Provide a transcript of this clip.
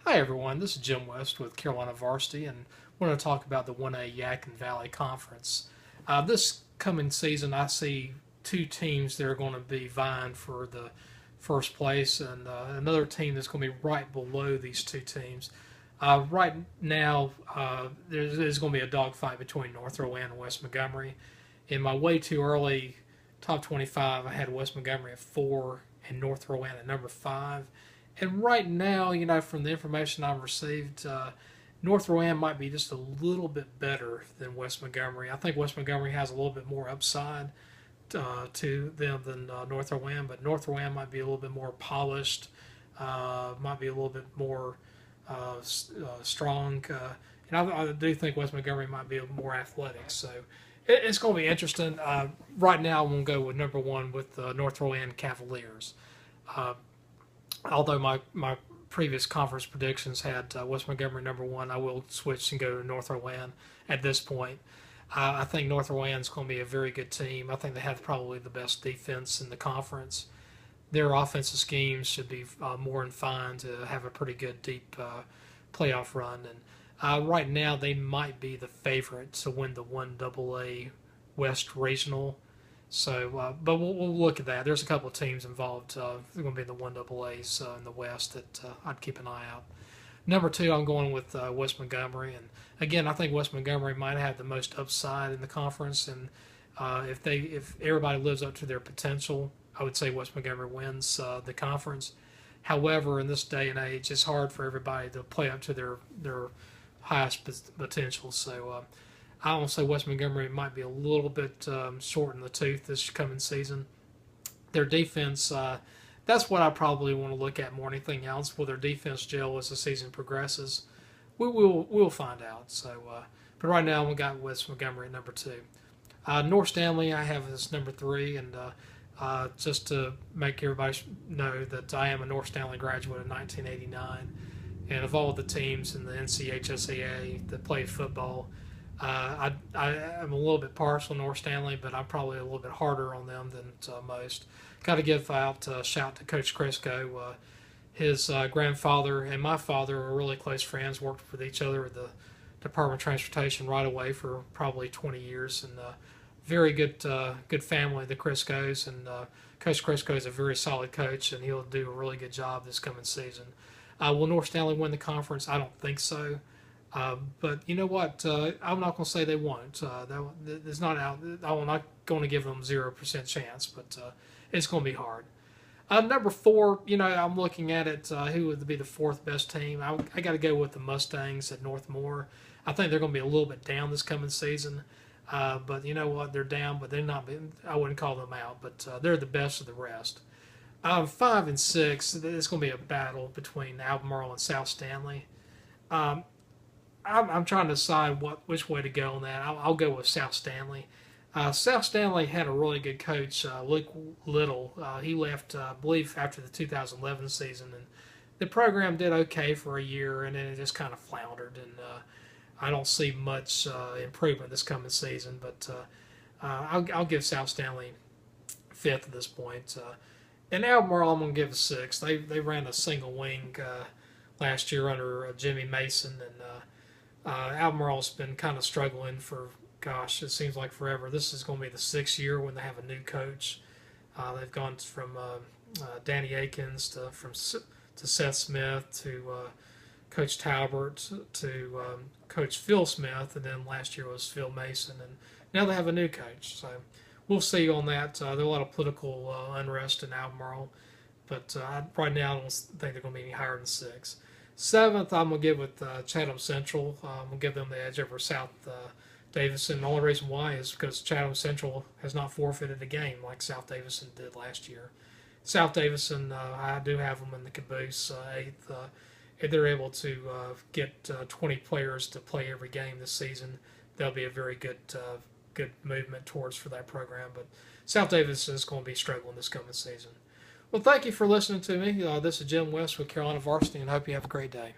Hi everyone, this is Jim West with Carolina Varsity, and I want to talk about the 1A Yadkin Valley Conference. This coming season, I see two teams that are going to be vying for the first place, and another team that's going to be right below these two teams. Right now, there's going to be a dogfight between North Rowan and West Montgomery. In my way too early top 25, I had West Montgomery at 4 and North Rowan at number 5. And right now, from the information I've received, North Rowan might be just a little bit better than West Montgomery. I think West Montgomery has a little bit more upside to them than North Rowan, but North Rowan might be a little bit more polished, might be a little bit more strong. And I do think West Montgomery might be more athletic. So it's going to be interesting. Right now, I'm going to go with number 1 with the North Rowan Cavaliers. Although my previous conference predictions had West Montgomery number 1, I will switch and go to North Rowan at this point. I think North Rowan is going to be a very good team. I think they have probably the best defense in the conference. Their offensive schemes should be more refined to have a pretty good deep playoff run. And right now, they might be the favorite to win the 1AA West Regional. So, but we'll look at that. There's a couple of teams involved. They're going to be the 1AAs in the West that I'd keep an eye out. Number 2, I'm going with West Montgomery, and again, I think West Montgomery might have the most upside in the conference. And if everybody lives up to their potential, I would say West Montgomery wins the conference. However, in this day and age, it's hard for everybody to play up to their highest potential. So. I will say West Montgomery might be a little bit short in the tooth this coming season. Their defense, that's what I probably want to look at more than anything else. Will their defense gel as the season progresses? We'll find out. So, but right now we got West Montgomery at number 2. North Stanley I have as number 3, and just to make everybody know that I am a North Stanley graduate in 1989, and of all the teams in the NCHSAA that played football. I am a little bit partial to North Stanley, but I'm probably a little bit harder on them than most. Got to give out a shout to Coach Crisco. His grandfather and my father are really close friends, worked with each other at the Department of Transportation right away for probably 20 years. And very good family, the Criscos. And Coach Crisco is a very solid coach, and he'll do a really good job this coming season. Will North Stanley win the conference? I don't think so. But you know what? I'm not going to say they won't. It's not out. I'm not going to give them 0% chance, but it's going to be hard. Number 4, I'm looking at it. Who would be the 4th best team? I got to go with the Mustangs at Northmore. I think they're going to be a little bit down this coming season. But you know what? They're down, but they're not. I wouldn't call them out, but they're the best of the rest. 5 and 6, it's going to be a battle between Albemarle and South Stanley. I'm trying to decide which way to go on that. I'll go with South Stanley. South Stanley had a really good coach, Luke Little. He left, I believe, after the 2011 season, and the program did okay for a year, and then it just kind of floundered. And I don't see much improvement this coming season, but I'll give South Stanley 5th at this point. And Albemarle, I'm going to give a 6. They ran a single wing last year under Jimmy Mason, and Albemarle's been kind of struggling for, gosh, it seems like forever. This is going to be the 6th year when they have a new coach. They've gone from Danny Akins to Seth Smith to Coach Talbert to Coach Phil Smith, and then last year was Phil Mason, and now they have a new coach. So we'll see on that. There's a lot of political unrest in Albemarle, but right now I don't think they're going to be any higher than 6. 7th, I'm going to give with Chatham Central. I'm going to give them the edge over South Davidson. The only reason why is because Chatham Central has not forfeited a game like South Davidson did last year. South Davidson, I do have them in the caboose, 8th. If they're able to get 20 players to play every game this season, that'll be a very good movement towards for that program. But South Davidson is going to be struggling this coming season. Well, thank you for listening to me. This is Jim West with Carolina Varsity, and I hope you have a great day.